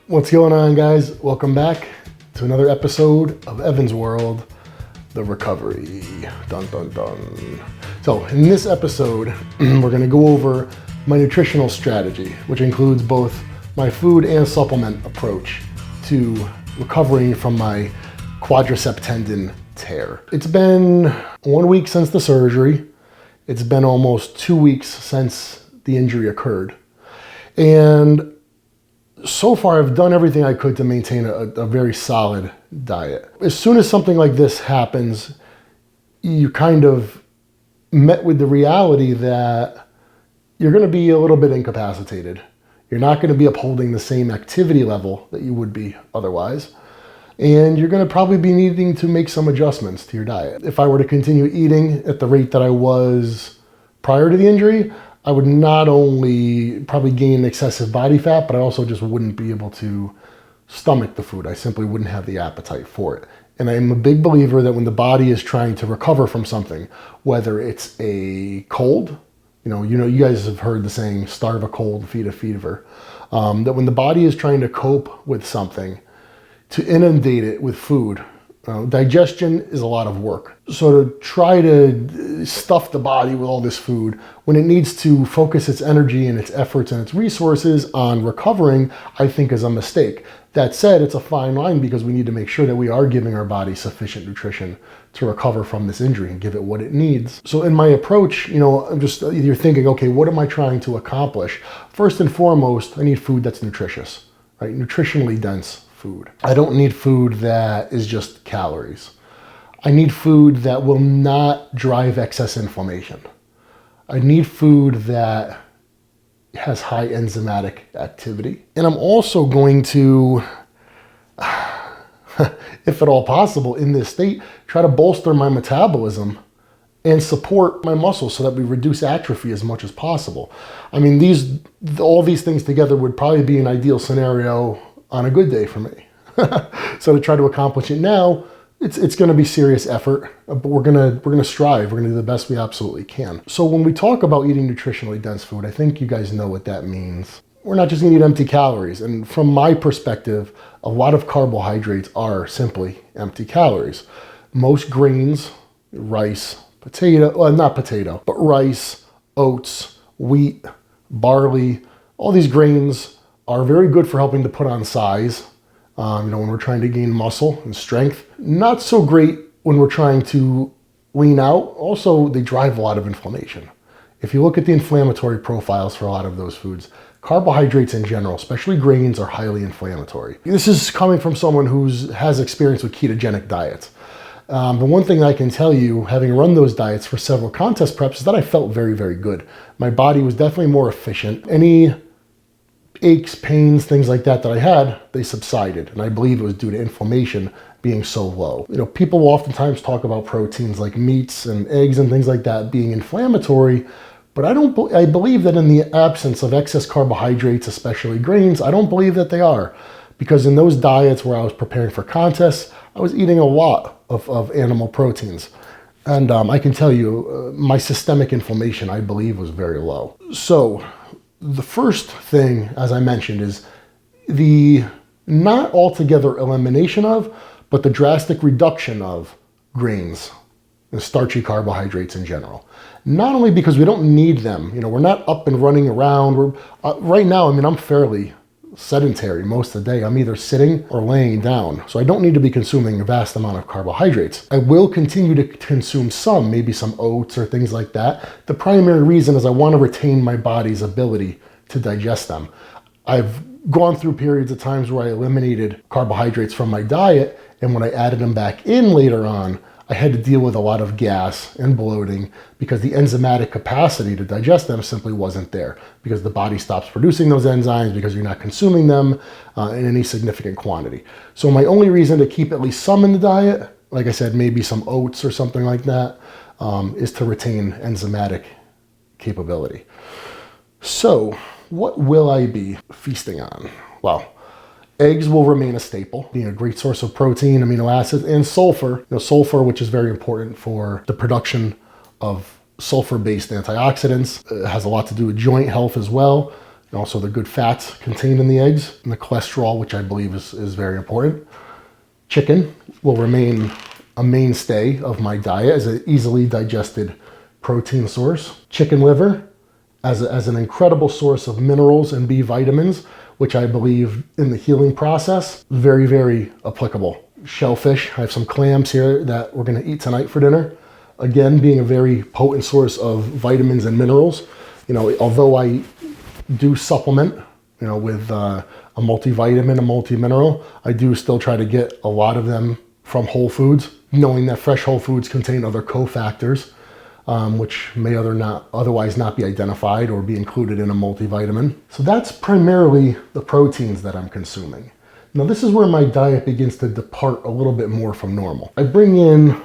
What's going on, guys? Welcome back to another episode of Evan's World, The Recovery. Dun, dun, dun. So in this episode, we're gonna go over my nutritional strategy, which includes both my food and supplement approach to recovering from my quadricep tendon tear. It's been 1 week since the surgery. It's been almost 2 weeks since the injury occurred. And so far, I've done everything I could to maintain a very solid diet. As soon as something like this happens, you kind of met with the reality that you're going to be a little bit incapacitated. You're not going to be upholding the same activity level that you would be otherwise. And you're going to probably be needing to make some adjustments to your diet. If I were to continue eating at the rate that I was prior to the injury, I would not only probably gain excessive body fat, but I also just wouldn't be able to stomach the food. I simply wouldn't have the appetite for it. And I'm a big believer that when the body is trying to recover from something, whether it's a cold, you guys have heard the saying, starve a cold, feed a fever, that when the body is trying to cope with something, to inundate it with food, digestion is a lot of work. So to try to stuff the body with all this food when it needs to focus its energy and its efforts and its resources on recovering, I think is a mistake. That said, it's a fine line because we need to make sure that we are giving our body sufficient nutrition to recover from this injury and give it what it needs. So in my approach, you're thinking, okay, what am I trying to accomplish? First and foremost, I need food that's nutritious, right? Nutritionally dense food. I don't need food that is just calories. I need food that will not drive excess inflammation. I need food that has high enzymatic activity. And I'm also going to, if at all possible in this state, try to bolster my metabolism and support my muscles so that we reduce atrophy as much as possible. I mean, all these things together would probably be an ideal scenario on a good day for me. So to try to accomplish it now, it's going to be serious effort, but we're going to strive. We're going to do the best we absolutely can. So when we talk about eating nutritionally dense food, I think you guys know what that means. We're not just going to eat empty calories. And from my perspective, a lot of carbohydrates are simply empty calories. Most grains, rice, rice, oats, wheat, barley, all these grains are very good for helping to put on size. When we're trying to gain muscle and strength. Not so great when we're trying to lean out. Also, they drive a lot of inflammation. If you look at the inflammatory profiles for a lot of those foods, carbohydrates in general, especially grains, are highly inflammatory. This is coming from someone who has experience with ketogenic diets. The one thing I can tell you, having run those diets for several contest preps, is that I felt very, very good. My body was definitely more efficient. Any aches, pains, things like that I had, they subsided. And I believe it was due to inflammation being so low. People will oftentimes talk about proteins like meats and eggs and things like that being inflammatory, but I believe that in the absence of excess carbohydrates, especially grains, I don't believe that they are. Because in those diets where I was preparing for contests, I was eating a lot of animal proteins. And I can tell you, my systemic inflammation, I believe, was very low. So the first thing, as I mentioned, is the not altogether elimination of, but the drastic reduction of grains and starchy carbohydrates in general. Not only because we don't need them, we're not up and running around. Right now, I'm fairly sedentary most of the day. I'm either sitting or laying down. So I don't need to be consuming a vast amount of carbohydrates. I will continue to consume maybe some oats or things like that. The primary reason is I want to retain my body's ability to digest them. I've gone through periods of times where I eliminated carbohydrates from my diet, and when I added them back in later on, I had to deal with a lot of gas and bloating because the enzymatic capacity to digest them simply wasn't there, because the body stops producing those enzymes because you're not consuming them in any significant quantity. So my only reason to keep at least some in the diet, like I said, maybe some oats or something like that, is to retain enzymatic capability. So what will I be feasting on? Well, eggs will remain a staple, being a great source of protein, amino acids, and sulfur. Sulfur, which is very important for the production of sulfur-based antioxidants. It has a lot to do with joint health as well. and also the good fats contained in the eggs, and the cholesterol, which I believe is very important. Chicken will remain a mainstay of my diet as an easily digested protein source. Chicken liver as an incredible source of minerals and B vitamins, which I believe in the healing process, very, very applicable. Shellfish, I have some clams here that we're gonna eat tonight for dinner. Again, being a very potent source of vitamins and minerals. You know, although I do supplement, you know, with a multivitamin, a multi-mineral, I do still try to get a lot of them from whole foods, knowing that fresh whole foods contain other cofactors, which may otherwise not be identified or be included in a multivitamin. So that's primarily the proteins that I'm consuming. Now this is where my diet begins to depart a little bit more from normal. I bring in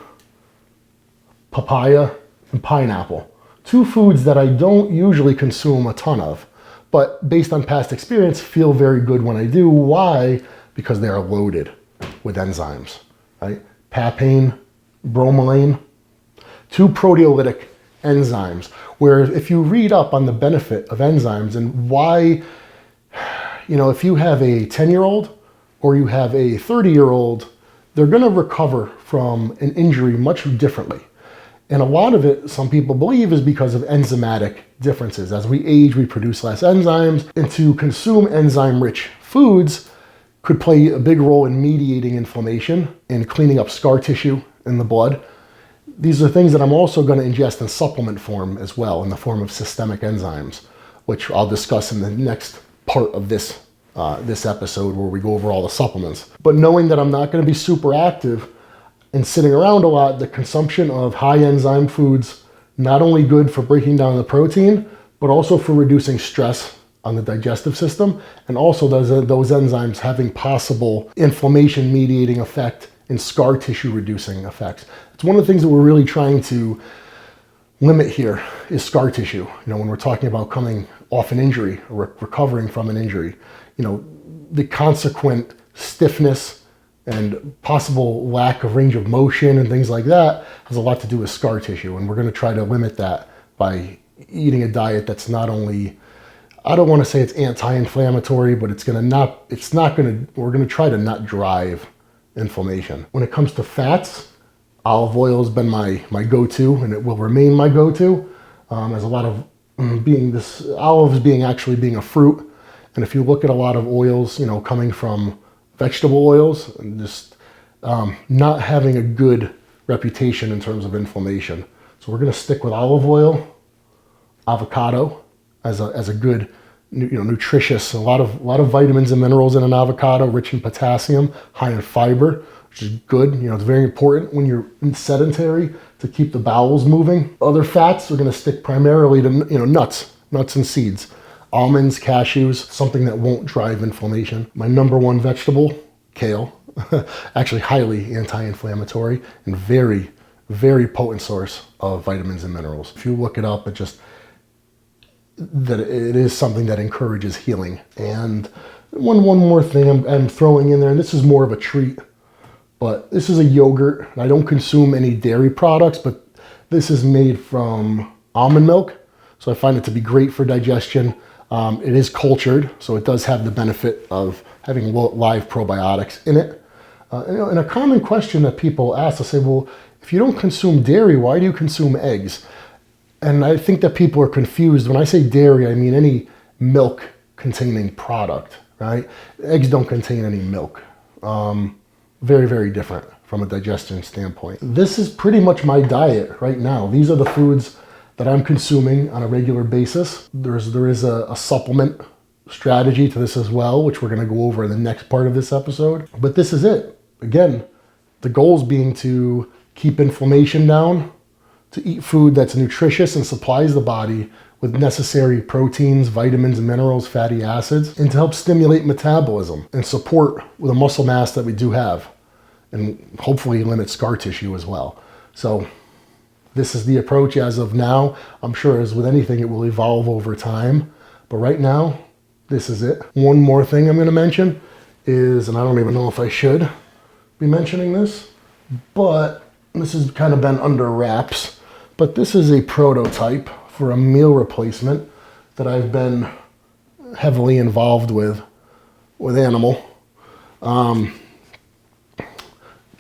papaya and pineapple, two foods that I don't usually consume a ton of, but based on past experience, feel very good when I do. Why? Because they are loaded with enzymes, right? Papain, bromelain, two proteolytic enzymes, where if you read up on the benefit of enzymes and why, you know, if you have a 10-year-old or you have a 30-year-old, they're gonna recover from an injury much differently. And a lot of it, some people believe, is because of enzymatic differences. As we age, we produce less enzymes, and to consume enzyme-rich foods could play a big role in mediating inflammation and cleaning up scar tissue in the blood. These are things that I'm also going to ingest in supplement form as well, in the form of systemic enzymes, which I'll discuss in the next part of this episode where we go over all the supplements. But knowing that I'm not going to be super active and sitting around a lot, the consumption of high enzyme foods, not only good for breaking down the protein, but also for reducing stress on the digestive system, and also those enzymes having possible inflammation mediating effect and scar tissue reducing effects. It's one of the things that we're really trying to limit here is scar tissue. You know, when we're talking about coming off an injury or recovering from an injury, you know, the consequent stiffness and possible lack of range of motion and things like that has a lot to do with scar tissue. And we're going to try to limit that by eating a diet that's not only, I don't want to say it's anti-inflammatory, but we're going to try to not drive inflammation. When it comes to fats, olive oil has been my go-to, and it will remain my go-to. As a lot of olives being a fruit. And if you look at a lot of oils, you know, coming from vegetable oils, and just not having a good reputation in terms of inflammation. So we're going to stick with olive oil, avocado as a good, you know, nutritious, a lot of vitamins and minerals in an avocado, rich in potassium, high in fiber, which is good. You know, it's very important when you're sedentary to keep the bowels moving. Other fats, we're going to stick primarily to, you know, nuts and seeds. Almonds, cashews, something that won't drive inflammation. My number one vegetable, kale, actually highly anti-inflammatory and very, very potent source of vitamins and minerals. If you look it up, it is something that encourages healing. And one more thing I'm throwing in there, and this is more of a treat, but this is a yogurt. I don't consume any dairy products, but this is made from almond milk, so I find it to be great for digestion. It is cultured, so it does have the benefit of having live probiotics in it. And a common question that people ask, they say, well, if you don't consume dairy, why do you consume eggs? And I think that people are confused. When I say dairy, I mean any milk-containing product, right? Eggs don't contain any milk. Very, very different from a digestion standpoint. This is pretty much my diet right now. These are the foods that I'm consuming on a regular basis. There is a supplement strategy to this as well, which we're going to go over in the next part of this episode. But this is it. Again, the goals being to keep inflammation down, to eat food that's nutritious and supplies the body with necessary proteins, vitamins and minerals, fatty acids, and to help stimulate metabolism and support the muscle mass that we do have, and hopefully limit scar tissue as well. So this is the approach as of now. I'm sure as with anything, it will evolve over time. But right now, this is it. One more thing I'm going to mention is, and I don't even know if I should be mentioning this, but this has kind of been under wraps, but this is a prototype for a meal replacement that I've been heavily involved with animal.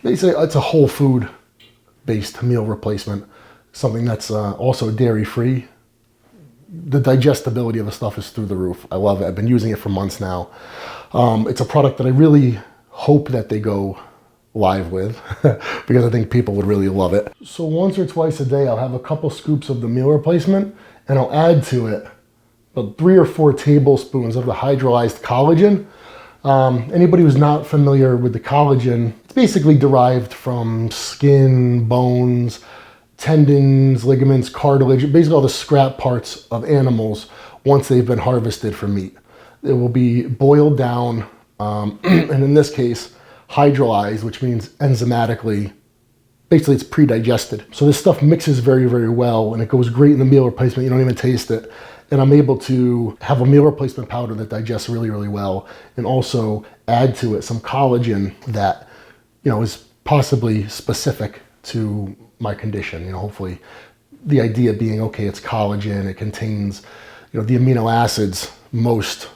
Basically, it's a whole food based meal replacement, something that's also dairy free. The digestibility of the stuff is through the roof. I love it. I've been using it for months now. It's a product that I really hope that they go live with because I think people would really love it. So once or twice a day, I'll have a couple scoops of the meal replacement and I'll add to it about 3 or 4 tablespoons of the hydrolyzed collagen. Anybody who's not familiar with the collagen, it's basically derived from skin, bones, tendons, ligaments, cartilage, basically all the scrap parts of animals once they've been harvested for meat. It will be boiled down, and in this case, hydrolyzed, which means enzymatically, basically it's pre-digested. So this stuff mixes very, very well, and it goes great in the meal replacement. You don't even taste it. And I'm able to have a meal replacement powder that digests really, really well, and also add to it some collagen that, is possibly specific to my condition. Hopefully the idea being, okay, it's collagen, it contains, the amino acids most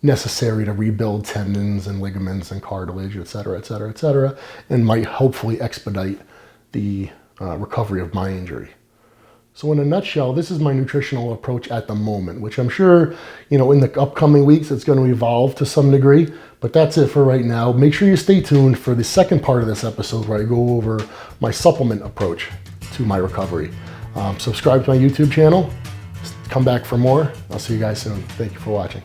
necessary to rebuild tendons and ligaments and cartilage, et cetera, et cetera, et cetera, and might hopefully expedite the recovery of my injury. So in a nutshell, this is my nutritional approach at the moment, which I'm sure, in the upcoming weeks, it's going to evolve to some degree, but that's it for right now. Make sure you stay tuned for the second part of this episode where I go over my supplement approach to my recovery. Subscribe to my YouTube channel. Come back for more. I'll see you guys soon. Thank you for watching.